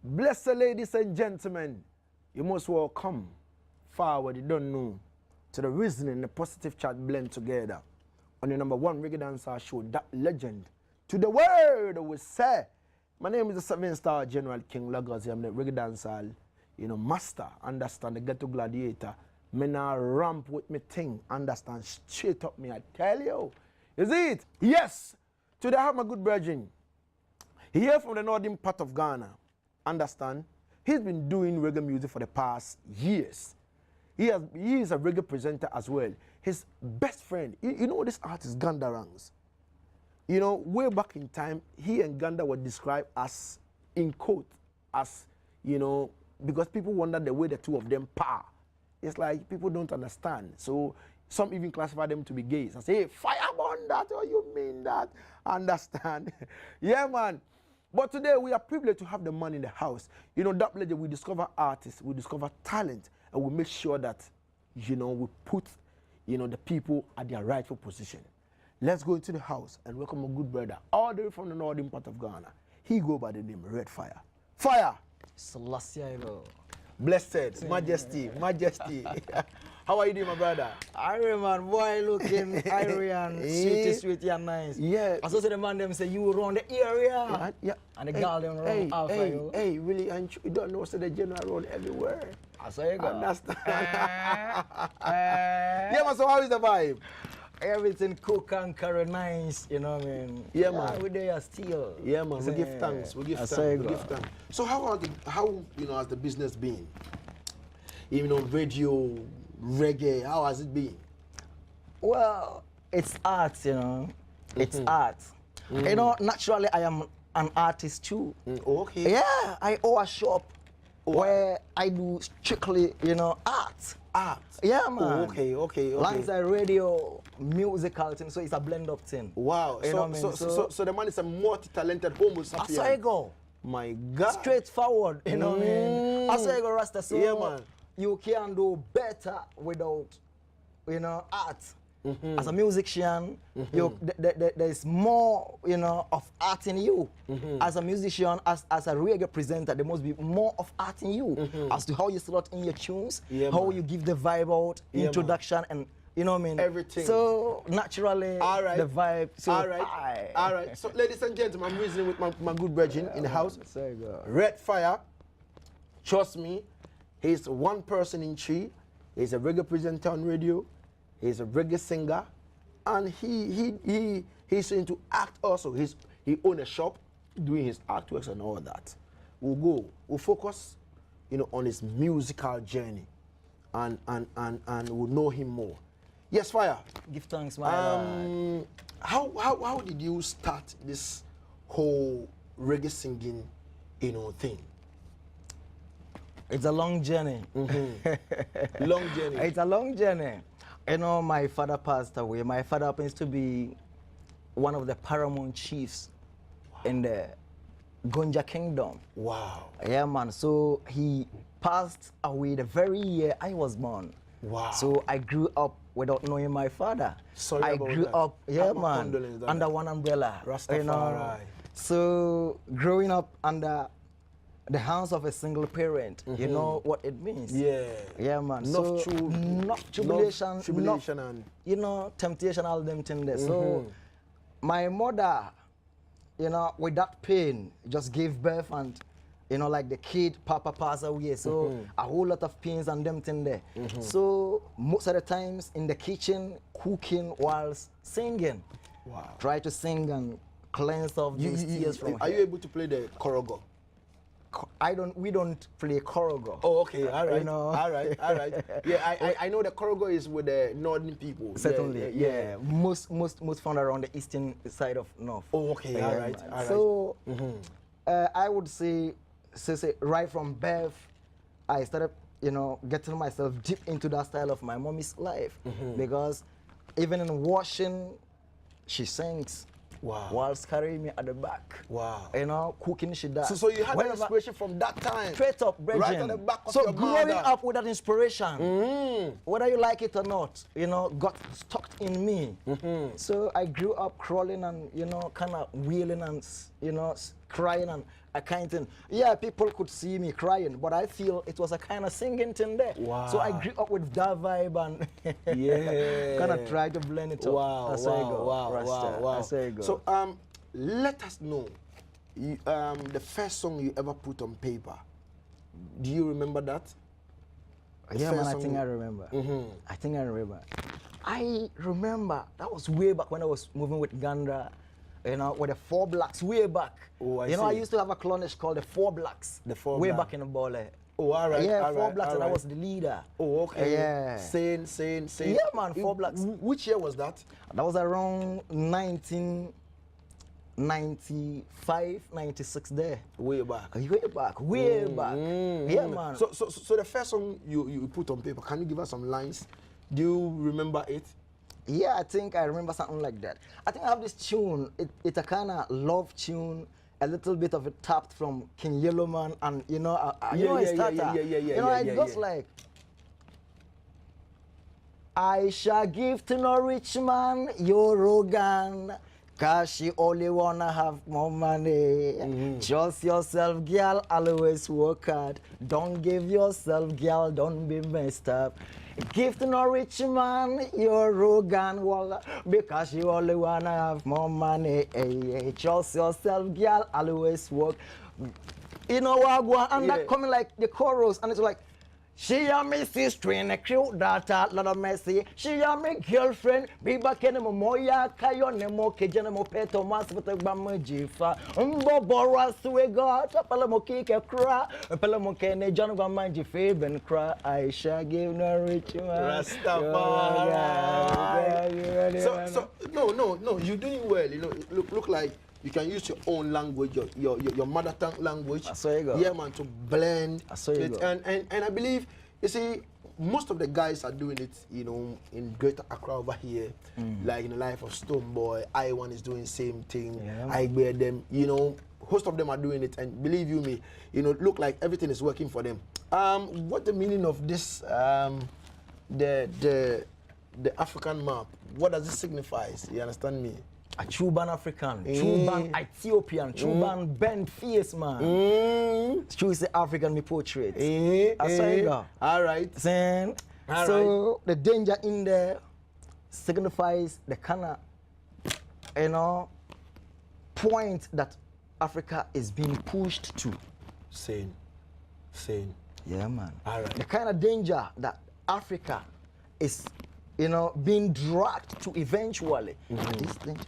Blessed ladies and gentlemen, you most welcome forward, you don't know, to the reasoning, the positive chat blend together on the #1 reggae dancer show, That Legend. To the word we say, my name is the 7-star General King LAGAZEE. I'm the reggae dancer, master, understand, the ghetto gladiator. Me now ramp with me thing, understand, straight up me, I tell you. Is it? Yes. Today I have my good brethren here from the northern part of Ghana. Understand? He's been doing reggae music for the past years. He is a reggae presenter as well. His best friend, you know this artist, Gandarangs. Way back in time, he and Ganda were described as, in quote, as, because people wonder the way the two of them par. It's like people don't understand. So some even classify them to be gays. I say, hey, fire on that, or you mean that? Understand? Yeah, man. But today we are privileged to have the man in the house. That legend, we discover artists, we discover talent, and we make sure that, we put, the people at their rightful position. Let's go into the house and welcome a good brother, all the way from the northern part of Ghana. He go by the name REDfyah. Fire! Selassie, Blessed, majesty. How are you doing, my brother? Iron man, boy looking Irian, sweet and nice. Yeah. I saw the man them say you run the area. Yeah. And the girl them run Alpha. Hey, really, and you don't know, so the general run everywhere. I saw you go. Understand? Yeah, man, so how is the vibe? Everything cook and curry nice, you know what I mean? Yeah, man. We there still. Yeah, man, we give thanks. We give thanks. So how has the business been? Radio, reggae, how has it been? Well, it's art, It's art. Naturally I am an artist too. Okay. Yeah, I own a shop where I do strictly, art. Art? Yeah, man. Okay. Alongside radio, musical thing, so it's a blend of thing. Wow. So the man is a multi-talented homo sapien. That's how I go. My God. Straightforward, you know what I mean? That's how I go, Rasta. So yeah, man. You can do better without, art. As a musician, there's more, of art in you. As a musician, as a reggae presenter, there must be more of art in you. As to how you slot in your tunes, how you give the vibe out, introduction, and you know what I mean? Everything. So naturally, the vibe. So all right. So ladies and gentlemen, I'm reasoning with my good brethren in the house. REDfyah, trust me, he's one person in three. He's a reggae presenter on radio. He's a reggae singer, and he's into act also. He owns a shop, doing his artworks and all that. We'll focus, on his musical journey, and we'll know him more. Yes, Fire. Give thanks, my How did you start this whole reggae singing, thing? It's a long journey. Long journey. It's a long journey. My father passed away. My father happens to be one of the paramount chiefs in the Gonja Kingdom. Wow. Yeah, man. So he passed away the very year I was born. Wow. So I grew up without knowing my father. Sorry I about grew that. up, yeah, man, under one umbrella. Rastafari. So growing up under the hands of a single parent, you know what it means. Yeah, man. Enough tribulation, and temptation, all them things there. So my mother, with that pain, just gave birth, and like the kid, Papa passed away. So a whole lot of pains and them things there. So most of the times in the kitchen, cooking whilst singing. Wow. Try to sing and cleanse off those tears from Are you able to play the korogo? We don't play korogo. Oh, okay, all right, all right. Yeah, I know the korogo is with the northern people. Certainly, yeah. Most found around the eastern side of North. Oh, okay, all right. So, I would say right from birth, I started, getting myself deep into that style of my mommy's life, because even in washing, she sings. Wow. Whilst carrying me at the back. Wow. Cooking she does. So you had that inspiration from that time? Straight up, brethren. Right on the back of so your growing mother. up with that inspiration, whether you like it or not, got stuck in me. So I grew up crawling and, kind of wheeling and, crying and a kind thing. Yeah, people could see me crying, but I feel it was a kind of singing thing there. Wow. So I grew up with that vibe and yeah, kind of tried to blend it up. Wow, That's wow, how it go. wow, Rasta. wow, wow. That's how it go. So let us know the first song you ever put on paper. Do you remember that? Yeah, man, I think I remember. I think I remember. I remember that was way back when I was moving with Gandra, you know, with the 4 Blacks way back. Oh, I you know, see. I used to have a clonish called the 4 Blacks. The 4 way Black. back in the ball. Oh, all right. Yeah, all 4 right, Blacks, all and I right. was the leader. Oh, okay. Yeah. Sane. Yeah, man, 4 Blacks. Which year was that? That was around 1995, 96 there. Way back. Way back. Yeah, man. So the first song you put on paper, can you give us some lines? Do you remember it? Yeah, I think I remember something like that. I think I have this tune. It's a kind of love tune. A little bit of it tapped from King Yellowman, and you know, you know, it goes like, I shall give to no rich man your organ, 'cause she only wanna have more money. Trust yourself, girl, always work hard. Don't give yourself, girl, don't be messed up. Give to no rich man your organ, well, because you only wanna have more money. Hey, trust yourself, girl, always work. You know what, and that coming like the chorus, and it's like, she a me sister in a cute daughter, lot of messy. She a me girlfriend, be back in mo moya kayo ne mo kejana mo peto mas pata bama jifa. Bora suwe God, pala mo kike cry, pala mo kene John bama jife ben cry. I shall give no rich man. Rastafari. So no, you're doing well. You know, look like you can use your own language, your mother tongue language. I saw you go. Yeah, man, to blend. I saw you it. go. And I believe, you see, most of the guys are doing it, you know, in Greater Accra over here, like in the life of Stoneboy. I1 is doing same thing. Yeah, I bear them, you know, most of them are doing it, and believe you me, you know, look like everything is working for them. What the meaning of this, the African map? What does it signify? You understand me? A Turban African, Turban Ethiopian, Turban bent face man. True, say African me portrait. That's how you go. All right. So the danger in there signifies the kind of, you know, point that Africa is being pushed to. Sane. Yeah, man. All right. The kind of danger that Africa is, you know, being dragged to eventually. This danger.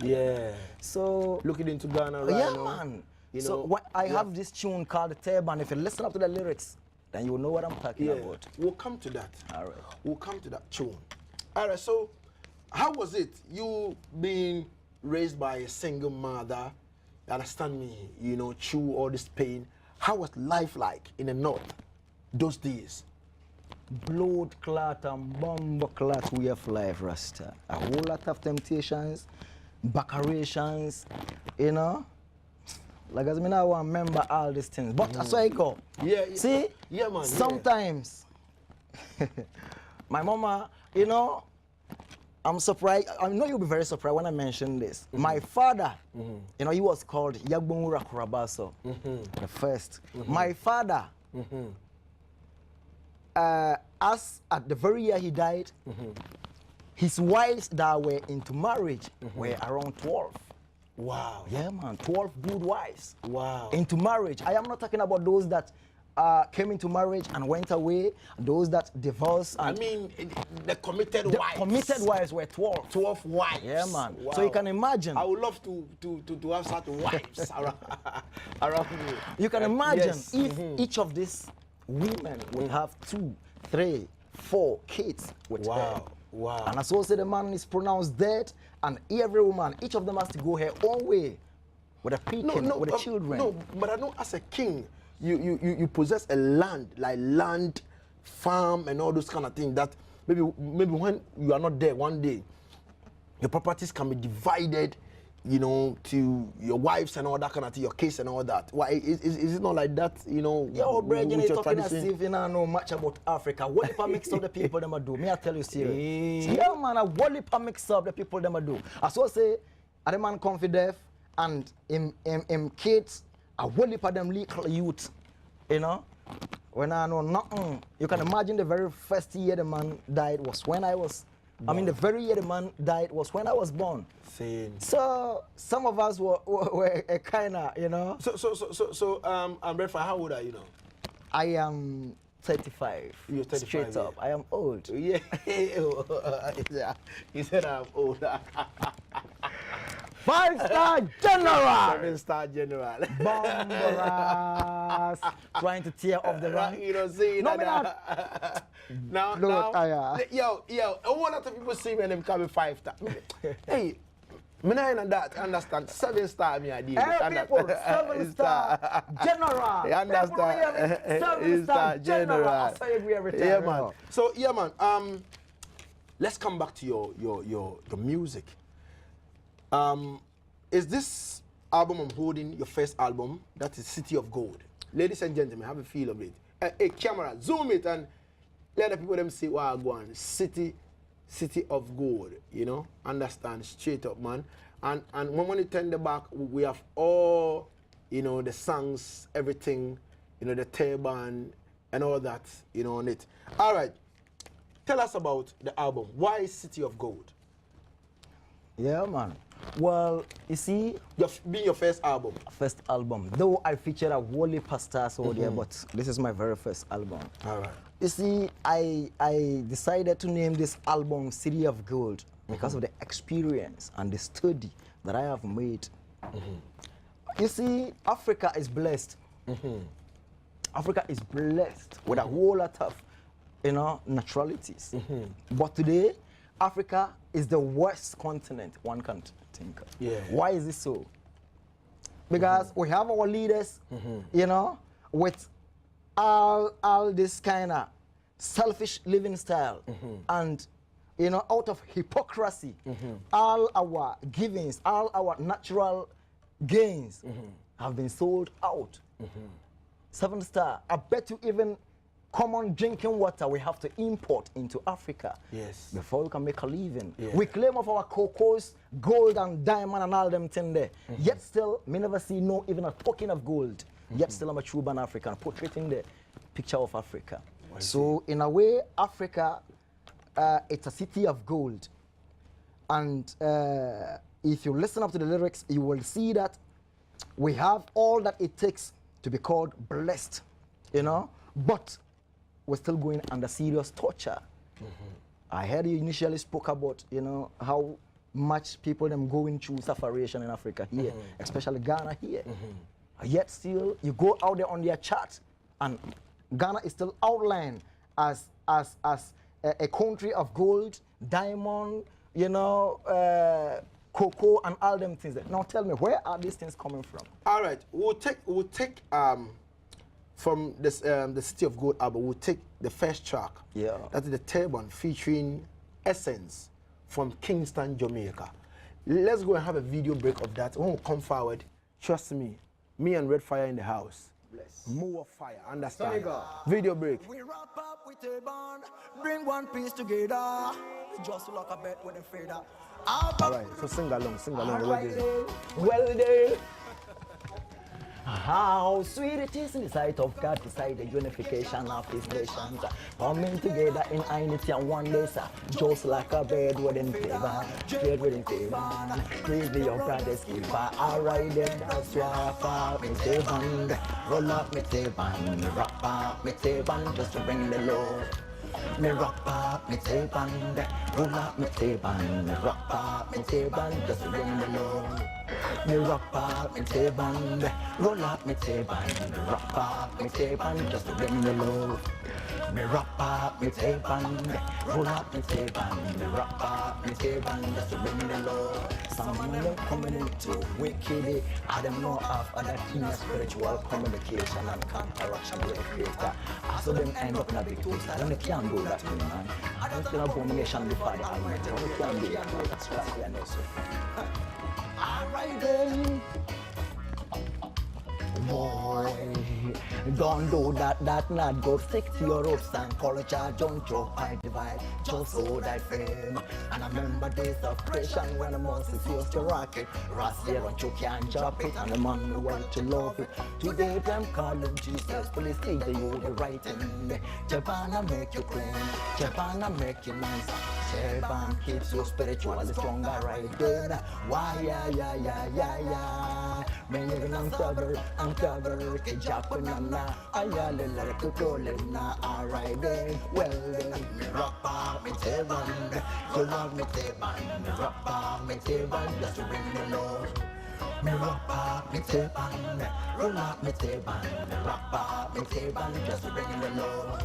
Yeah. So looking into Ghana right yeah, now. man. You So know, what I have this tune called the Turban. If you listen up to the lyrics, then you will know what I'm talking about. We'll come to that. All right. We'll come to that tune. All right. So, how was it? You being raised by a single mother, you understand me? You know, through all this pain. How was life like in the north those days? Blood clot and bomb clot way of life, Rasta. A whole lot of temptations, baccarations, you know. Like as me now I remember all these things. But that's why I go. Yeah. See? Yeah, man. Sometimes my mama, you know, I'm surprised. I know you'll be very surprised when I mention this. My father, you know, he was called Yagbonwura Kurabaso, the first. My father, as at the very year he died, his wives that were into marriage were around 12. Wow. Yeah, man, 12 good wives. Wow. Into marriage. I am not talking about those that came into marriage and went away, those that divorced. And I mean, the committed the wives. committed wives were 12. 12 wives. Yeah, man. Wow. So you can imagine. I would love to have such wives around me. You can imagine Yes. if each of these women would have 2, 3, 4 kids with her. Wow. And as also the man is pronounced dead, and every woman, each of them has to go her own way with a picking, with the children. No, but I know as a king, you possess a land, like land, farm, and all those kind of things that maybe when you are not there one day, your properties can be divided, you know, to your wives and all that kind of thing, your kids and all that. Why is it not like that, you know? Yo, Bridget, with you're your talking as tradition? if you don't know much about Africa. What if I mix up the people them a do? Me I tell you serious. Yeah, man, what if I mix up the people them a do? I so say, a man come for death, and him kids, a whole heap of them little youth, you know. When I know nothing, you can imagine the very first year the man died was when I was, I mean the very year the man died was when I was born. Same. So some of us were a kind of, you know. So REDfyah, how old are you now? I am 35. You're 35, Straight up, I am old. Yeah. Yeah. He said I'm old. 5-star general. 7-star general. Bombers trying to tear off the rank. You know, see No, that. Now, yeah. yo, a whole lot of people see me and them coming 5-star. Hey, me not understand 7-star me idea. Hey people, 7-star general. You understand? 7-star general. I say agree every time. Yeah, man. So yeah, man. Let's come back to your music. Is this album I'm holding your first album? That is City of Gold. Ladies and gentlemen, have a feel of it. A camera, zoom it and let the people them see what I go on. City of Gold, you know? Understand, straight up, man. And when you turn the back, we have all, you know, the songs, everything, you know, the Turban and all that, you know, on it. All right, tell us about the album. Why City of Gold? Yeah, man. Well, you see, Being your first album. first album. Though I featured a whole heap of stars over there, but this is my very first album. All right. You see, I decided to name this album City of Gold because of the experience and the study that I have made. You see, Africa is blessed. Africa is blessed with a whole lot of, you know, naturalities. But today, Africa is the worst continent one can think of. Yeah. Why is this so? Because we have our leaders, you know, with all this kind of selfish living style and, you know, out of hypocrisy, all our givings, all our natural gains have been sold out. 7-star, I bet you even common drinking water we have to import into Africa. Yes. Before we can make a living. Yeah. We claim of our cocos, gold and diamond and all them thing there. Yet still, me never see no even a token of gold. Yet still I'm a Turban African, portraying the picture of Africa. So in a way, Africa, it's a city of gold. And if you listen up to the lyrics, you will see that we have all that it takes to be called blessed, you know? But we're still going under serious torture. I heard you initially spoke about, you know, how much people them going through sufferation in Africa here, especially Ghana here. Yet still, you go out there on their chart, and Ghana is still outlined as a country of gold, diamond, you know, cocoa, and all them things. Now tell me, where are these things coming from? All right, we'll take from this the City of Gold album, we'll take the first track. Yeah. That is the Turban featuring Essence from Kingston, Jamaica. Let's go and have a video break of that. When we come forward, trust me and REDfyah in the house. Bless. More fire, understand? Video break. We wrap up with a band, bring one piece together, just like a bet with a fader. All right, so sing along. Well then, how sweet it is in the sight of God, beside the unification of His nations, coming together in unity and oneness, just like a bird within favor, trade within favor. Praise be your brothers keeper. Alright then, that's why I up me Turban, roll up me Turban, rock up me Turban, just to bring the Lord. Me rock up me Turban, roll up me Turban, rock up me Turban, just to bring the Lord. Me rock up me Turban, roll up me Turban, rock up me Turban, just to bring the Lord. Me rock up me Turban, roll up me Turban, rock up me Turban, just to bring the Lord. Some of them coming into wicked, I don't know of other things, spiritual communication and counteraction with the Creator. So them end up in a big twist. I don't can't do that, man. I don't feel abomination before the Almighty. I don't can't do that. That's what I know. Alright then. Boy, don't do that, that not good. Stick to your roots and culture, don't throw I divide, just hold that fame. And I remember days of creation when the Moses used to rock it. Ras there and you can't drop it, and the man who want to love it. Today them call him Jesus, police say they you the right thing. Japan make you clean, Japan make you nice. Turban keeps you spiritually stronger right there. Why yeah. When you're uncover, Japanana, ayalala, kutolena, alright then. Well then, me rapper, me Turban, you love me Turban, me rapper, me Turban, just to bring the Lord. Me rapper, me Turban, roll up me Turban, me rapper, me Turban, just to bring the Lord.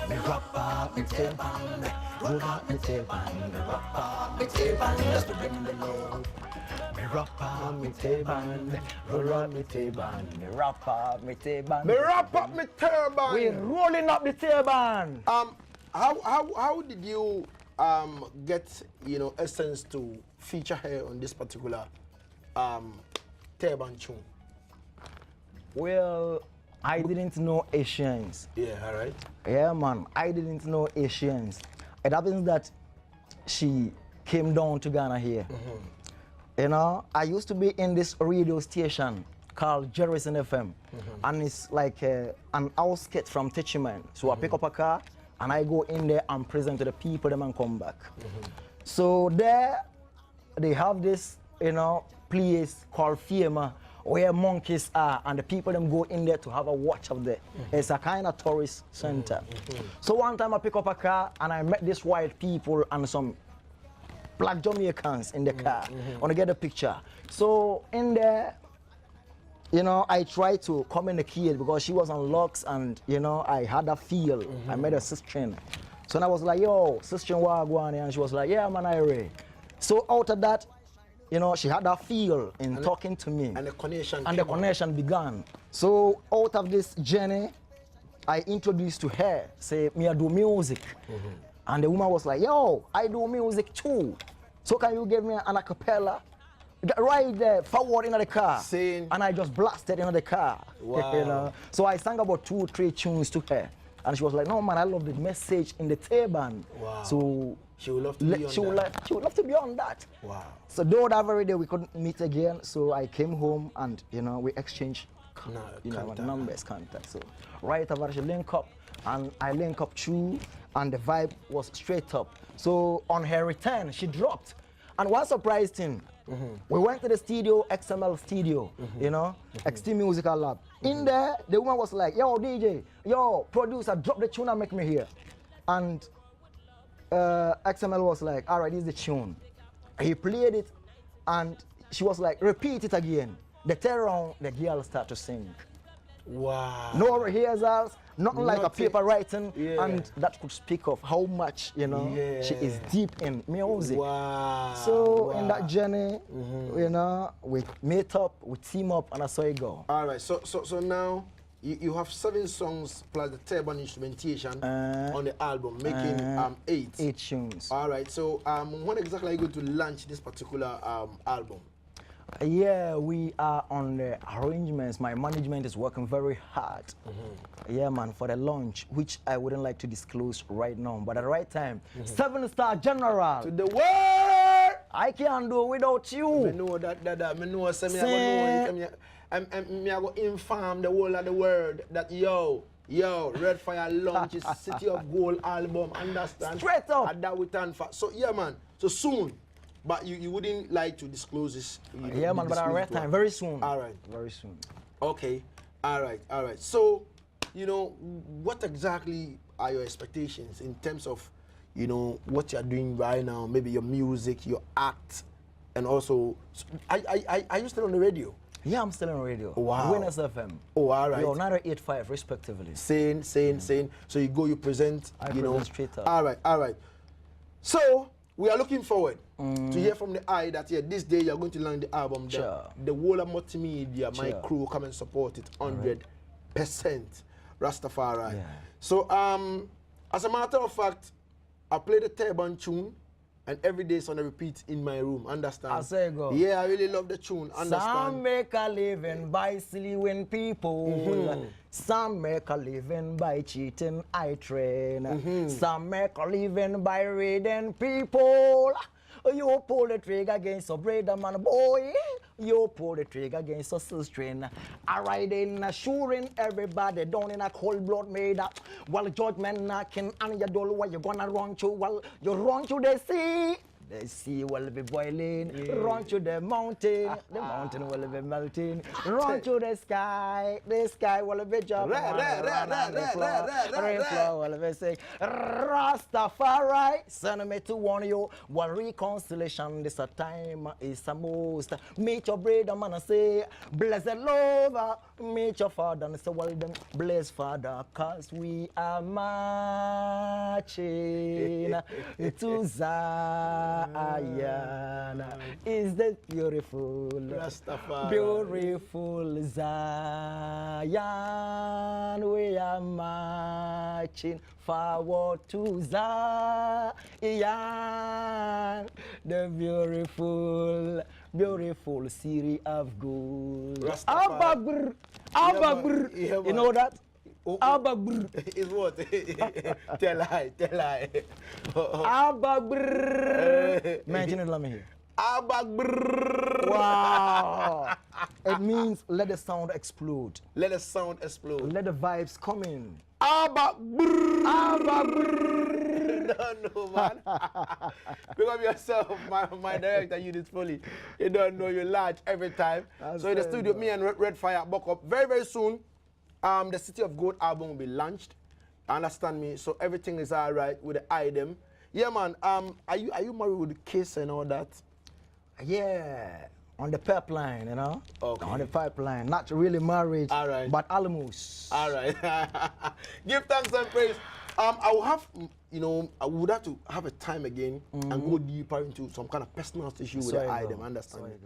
Me rapper, me Turban, roll up me Turban, me rapper, me Turban, just to bring the Lord. Me rapper, me Turban, roll up me Turban, me rapper, me Turban. Me wrap up me turban. We rolling up the Turban. How did you get Essence to feature her on this particular Turban tune? Well, I didn't know Asians. Yeah, all right. Yeah, man, I didn't know Asians. It happens that she came down to Ghana here. You know, I used to be in this radio station called Jerison FM, and it's like an outskit from Techiman. So I pick up a car and I go in there and present to the people, them and come back. So there, they have this, place called FEMA, where monkeys are, and the people them go in there to have a watch of there. It's a kind of tourist center. So one time I pick up a car and I met these white people and some black Jamaicans in the car. I want to get a picture. So in there, I tried to communicate because she was on locks and, I had a feel. I met a sister. So I was like, yo, sister Wagwan, and she was like, yeah, man, Ray. So out of that, she had a feel in talking to me. And the connection began. So out of this journey, I introduced to her, say, me I do music. And the woman was like, yo, I do music too. So can you give me an acapella? Right there, forward in the car. Sing. And I just blasted in the car. Wow. So I sang about 2 or 3 tunes to her. And she was like, no man, I love the message in the Turban. Wow. So she would love to be on that. She would love to be on that. Wow. So though that very day we couldn't meet again, so I came home and we exchanged numbers, contact. So right after she link up, and I link up through, and the vibe was straight up. So on her return, she dropped. And one surprise thing, we went to the studio, XML studio, XT Musical Lab. In there, the woman was like, yo, DJ, yo, producer, drop the tune and make me hear. And XML was like, all right, this is the tune. He played it, and she was like, repeat it again. The turn around, the girl start to sing. Wow. No rehearsals, nothing like a paper writing, Yeah. and that could speak of how much, she is deep in music. Wow. So in that journey, we meet up, we team up, and that's how it go. All right. So now you have 7 songs plus the Turban instrumentation on the album, making 8. 8 tunes. All right. So when exactly are you going to launch this particular album? Yeah, we are on the arrangements. My management is working very hard. Yeah, man, for the launch, which I wouldn't like to disclose right now. But at the right time, 7-star general. To the world! I can't do without you. I know that. I know. So I go inform the whole of the world that REDfyah launches City of Gold album. Understand? Straight up. And that we turn for. So yeah, man. So soon. But you wouldn't like to disclose this? Yeah, man, but at the right time, very soon. All right. Very soon. Okay. All right. So, what exactly are your expectations in terms of, what you're doing right now? Maybe your music, your act, and also, are you still on the radio? Yeah, I'm still on radio. Wow. Winners FM. Oh, all right. Yo, 985 respectively. Same. So you go, you present, I present straight up. All right. So, we are looking forward to hear from the eye that this day you're going to launch the album. Sure. The whole of multimedia, my crew come and support it 100%. Rastafari. Yeah. So as a matter of fact, I played the Turban tune and every day it's on a repeat in my room. Understand? I say go. Yeah, I really love the tune. Understand? Some make a living by sleewing people. Some make a living by cheating, I train. Some make a living by raiding people. You pull the trigger against a brother man, boy. You pull the trigger against a sister. I ride in, assuring everybody down in a cold blood made up. While judgment knocking on your door, where you gonna run to? Well, you run to the sea. The sea will be boiling. Run to the mountain will be melting. Run to the sky will be jumping. Rainflow will be saying, Rastafari, send me to warn you. While reconciliation this a time is a most. Meet your brother man and say, blessed love. Meet your father and say, well then, bless father, cause we are marching to Zion is the beautiful, Rastafari. Beautiful Zion. We are marching forward to Zion, the beautiful city of gold. Rastafari. You know that? Is what? Tell I. Mention it, let me hear. Abagbr. Wow. It means let the sound explode. Let the sound explode. Let the vibes come in. Abagbr. Don't know, man. Pick up yourself, my director, you did fully. You don't know, you large every time. So in the studio, me and REDfyah buck up very, very soon. The City of Gold album will be launched. Understand me? So everything is all right with the item. Yeah, man. Are you married with the kiss and all that? Yeah, on the pipeline, you know. Okay. On the pipeline, not really married. All right. But almost. All right. Give thanks and praise. I will have, you know, I would have to have a time again and go deeper into some kind of personal issue with the item. Understand me?